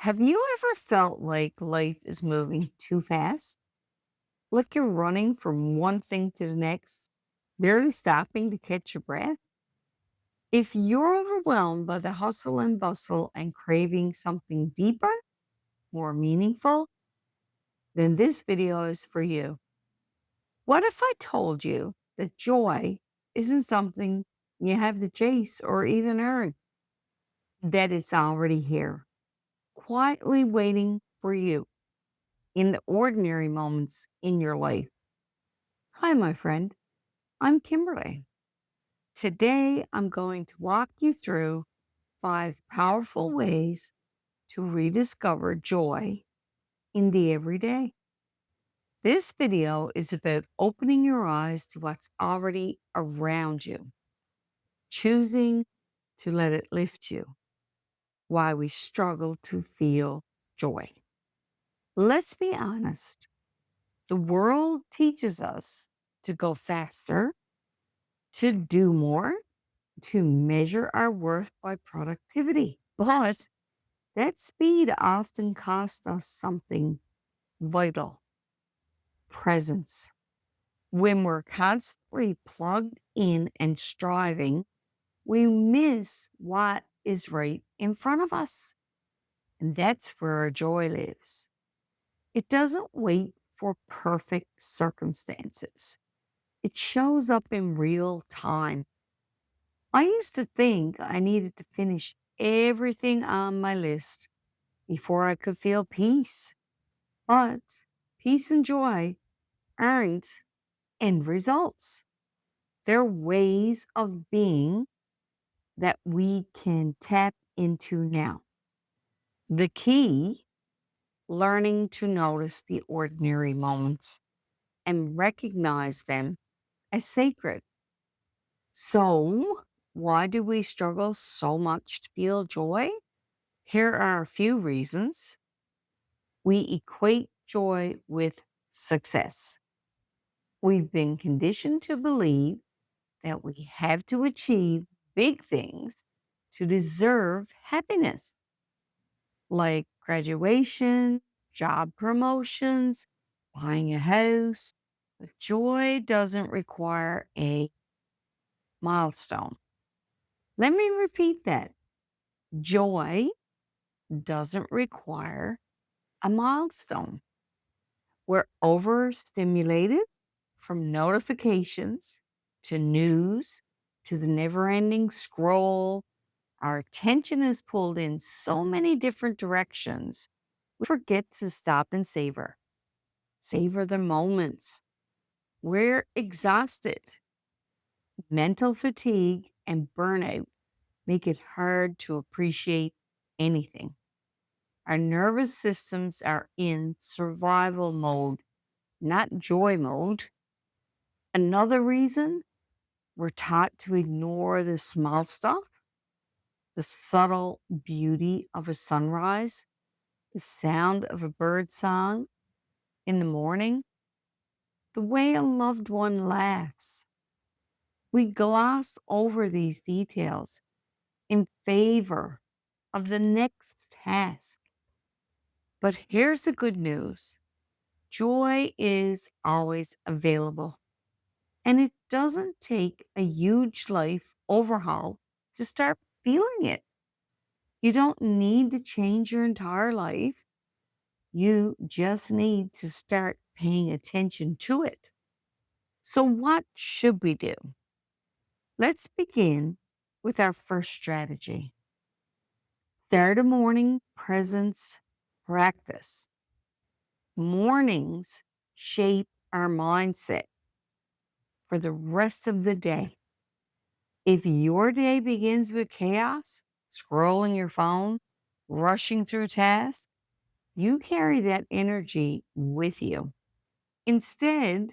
Have you ever felt like life is moving too fast? Like you're running from one thing to the next, barely stopping to catch your breath? If you're overwhelmed by the hustle and bustle and craving something deeper, more meaningful, then this video is for you. What if I told you that joy isn't something you have to chase or even earn? That it's already here, quietly waiting for you in the ordinary moments in your life. Hi, my friend. I'm Kimberley. Today, I'm going to walk you through 5 powerful ways to rediscover joy in the everyday. This video is about opening your eyes to what's already around you, choosing to let it lift you, why we struggle to feel joy. Let's be honest, the world teaches us to go faster, to do more, to measure our worth by productivity. But that speed often costs us something vital: presence. When we're constantly plugged in and striving, we miss what is right in front of us. And that's where our joy lives. It doesn't wait for perfect circumstances, it shows up in real time. I used to think I needed to finish everything on my list before I could feel peace. But peace and joy aren't end results. They're ways of being that we can tap into now. The key, learning to notice the ordinary moments and recognize them as sacred. So, why do we struggle so much to feel joy? Here are a few reasons. We equate joy with success. We've been conditioned to believe that we have to achieve big things to deserve happiness, like graduation, job promotions, buying a house. But joy doesn't require a milestone. Let me repeat that. Joy doesn't require a milestone. We're overstimulated from notifications to news to the never ending scroll. Our attention is pulled in so many different directions. We forget to stop and savor. Savor the moments. We're exhausted. Mental fatigue and burnout make it hard to appreciate anything. Our nervous systems are in survival mode, not joy mode. Another reason, we're taught to ignore the small stuff, the subtle beauty of a sunrise, the sound of a bird song in the morning, the way a loved one laughs. We gloss over these details in favor of the next task. But here's the good news: joy is always available, and it doesn't take a huge life overhaul to start feeling it. You don't need to change your entire life. You just need to start paying attention to it. So, what should we do? Let's begin with our first strategy: start a morning presence practice. Mornings shape our mindset for the rest of the day. If your day begins with chaos, scrolling your phone, rushing through tasks, you carry that energy with you. Instead,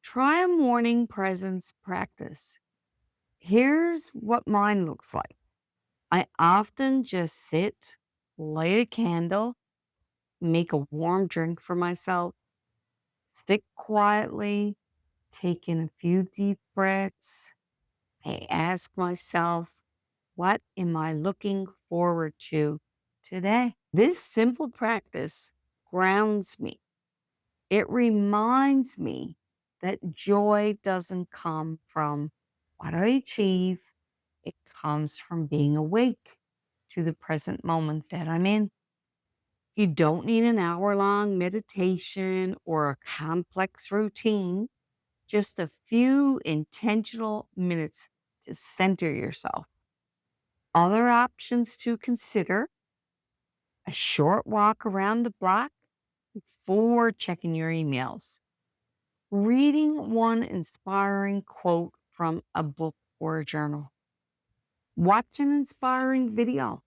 try a morning presence practice. Here's what mine looks like. I often just sit, light a candle, make a warm drink for myself, sit quietly, take in a few deep breaths. I ask myself, what am I looking forward to today. This simple practice grounds me. It reminds me that joy doesn't come from what I achieve, it comes from being awake to the present moment that I'm in. You don't need an hour-long meditation or a complex routine, just a few intentional minutes to center yourself. Other options to consider: a short walk around the block before checking your emails, reading one inspiring quote from a book or a journal, watch an inspiring video,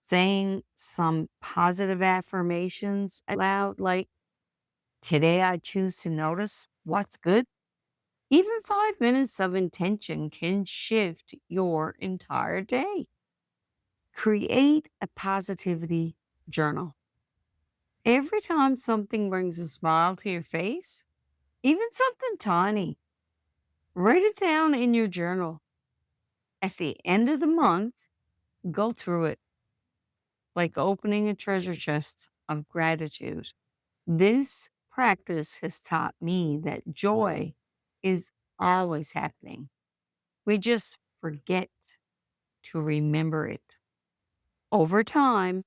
saying some positive affirmations out loud, like, "Today I choose to notice what's good." Even 5 minutes of intention can shift your entire day. Create a positivity journal. Every time something brings a smile to your face, even something tiny, write it down in your journal. At the end of the month, go through it like opening a treasure chest of gratitude. This practice has taught me that joy is always happening. We just forget to remember it. Over time,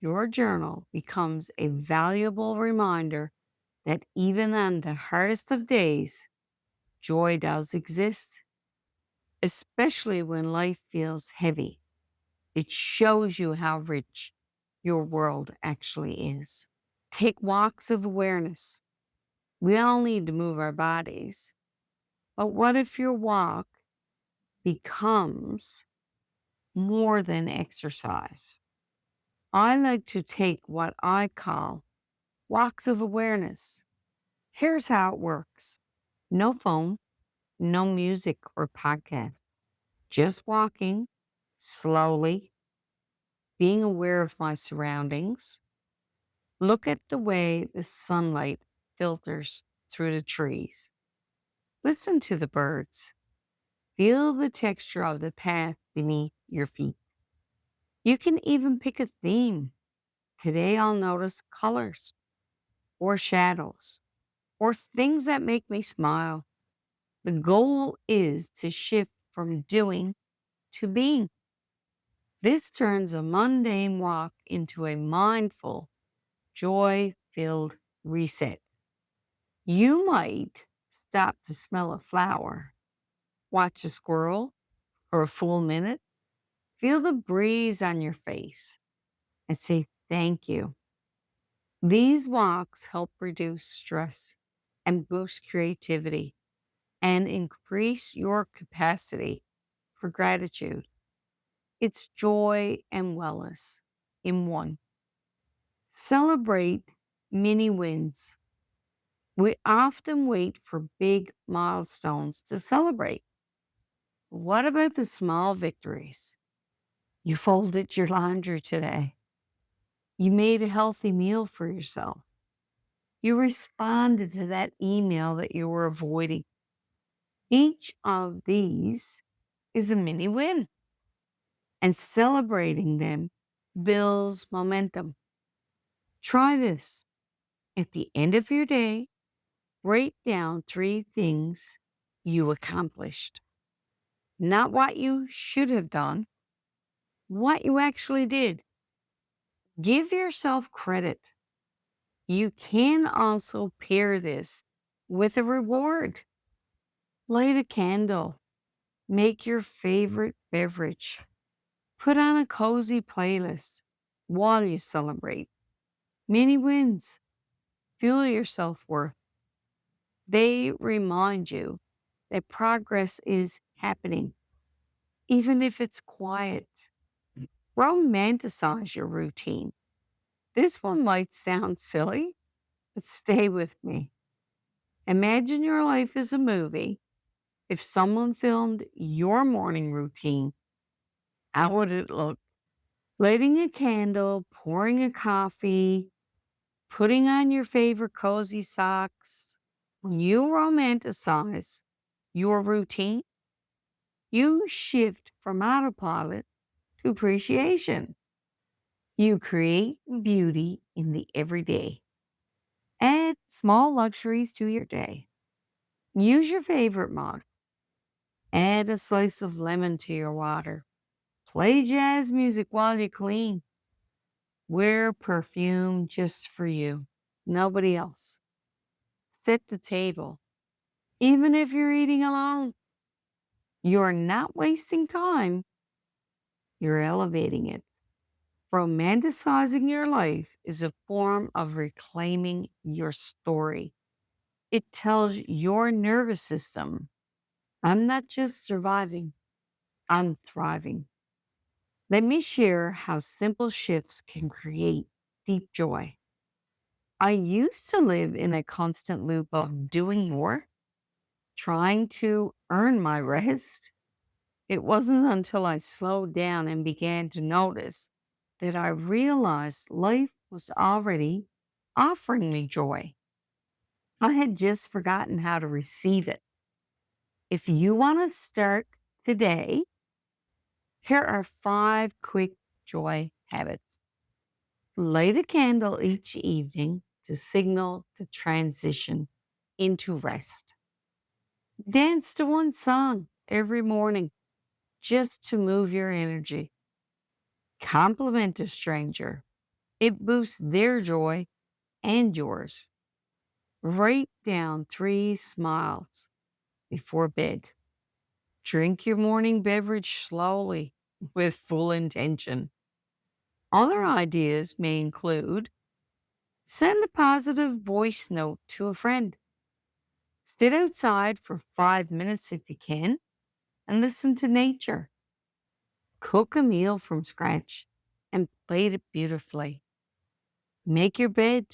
your journal becomes a valuable reminder that even on the hardest of days, joy does exist, especially when life feels heavy. It shows you how rich your world actually is. Take walks of awareness. We all need to move our bodies. But what if your walk becomes more than exercise? I like to take what I call walks of awareness. Here's how it works: no phone, no music or podcast, just walking slowly, being aware of my surroundings. Look at the way the sunlight filters through the trees. Listen to the birds. Feel the texture of the path beneath your feet. You can even pick a theme. Today I'll notice colors or shadows or things that make me smile. The goal is to shift from doing to being. This turns a mundane walk into a mindful, joy filled reset. You might stop to smell a flower, watch a squirrel for a full minute, feel the breeze on your face, and say thank you. These walks help reduce stress and boost creativity and increase your capacity for gratitude. It's joy and wellness in one. Celebrate mini wins. We often wait for big milestones to celebrate. What about the small victories? You folded your laundry today. You made a healthy meal for yourself. You responded to that email that you were avoiding. Each of these is a mini win, and celebrating them builds momentum. Try this. At the end of your day, write down 3 things you accomplished. Not what you should have done, what you actually did. Give yourself credit. You can also pair this with a reward. Light a candle. Make your favorite beverage. Put on a cozy playlist while you celebrate. Mini wins. Fuel your self worth. They remind you that progress is happening, even if it's quiet. Romanticize your routine. This one might sound silly, but stay with me. Imagine your life is a movie. If someone filmed your morning routine, how would it look? Lighting a candle, pouring a coffee, putting on your favorite cozy socks. When you romanticize your routine, you shift from autopilot to appreciation. You create beauty in the everyday. Add small luxuries to your day. Use your favorite mug. Add a slice of lemon to your water. Play jazz music while you clean. Wear perfume just for you, nobody else. Set the table, even if you're eating alone. You're not wasting time, you're elevating it. Romanticizing your life is a form of reclaiming your story. It tells your nervous system, I'm not just surviving, I'm thriving. Let me share how simple shifts can create deep joy. I used to live in a constant loop of doing more, trying to earn my rest. It wasn't until I slowed down and began to notice that I realized life was already offering me joy. I had just forgotten how to receive it. If you want to start today, here are 5 quick joy habits. Light a candle each evening to signal the transition into rest. Dance to one song every morning just to move your energy. Compliment a stranger. It boosts their joy and yours. Write down 3 smiles before bed. Drink your morning beverage slowly with full intention. Other ideas may include send a positive voice note to a friend. Sit outside for 5 minutes if you can and listen to nature. Cook a meal from scratch and plate it beautifully. Make your bed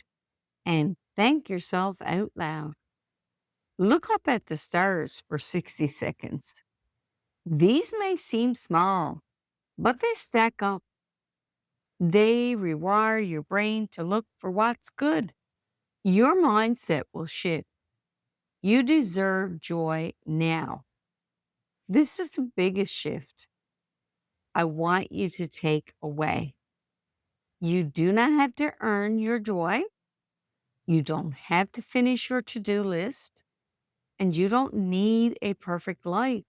and thank yourself out loud. Look up at the stars for 60 seconds. These may seem small, but they stack up. They rewire your brain to look for what's good. Your mindset will shift. You deserve joy now. This is the biggest shift I want you to take away. You do not have to earn your joy. You don't have to finish your to do list. And you don't need a perfect life.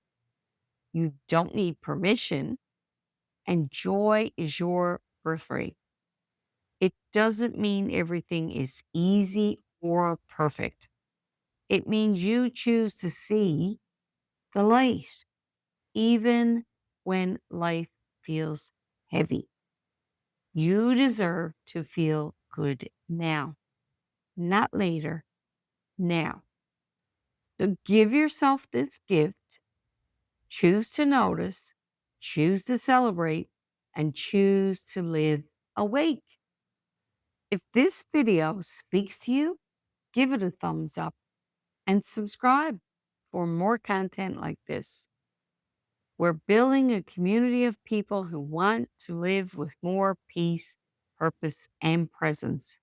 You don't need permission. And joy is your birthright. It doesn't mean everything is easy or perfect. It means you choose to see the light, even when life feels heavy. You deserve to feel good now, not later, now. So give yourself this gift. Choose to notice, choose to celebrate, and choose to live awake. If this video speaks to you, give it a thumbs up and subscribe for more content like this. We're building a community of people who want to live with more peace, purpose, and presence.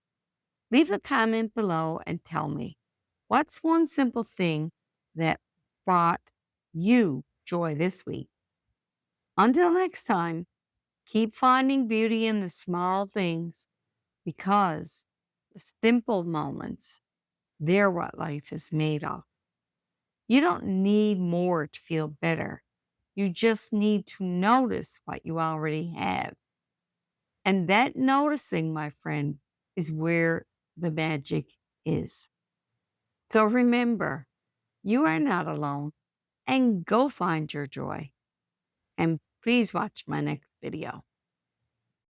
Leave a comment below and tell me, what's one simple thing that brought you joy this week? Until next time, keep finding beauty in the small things because the simple moments, they're what life is made of. You don't need more to feel better. You just need to notice what you already have. And that noticing, my friend, is where the magic is. So remember, you are not alone and go find your joy. And please watch my next video.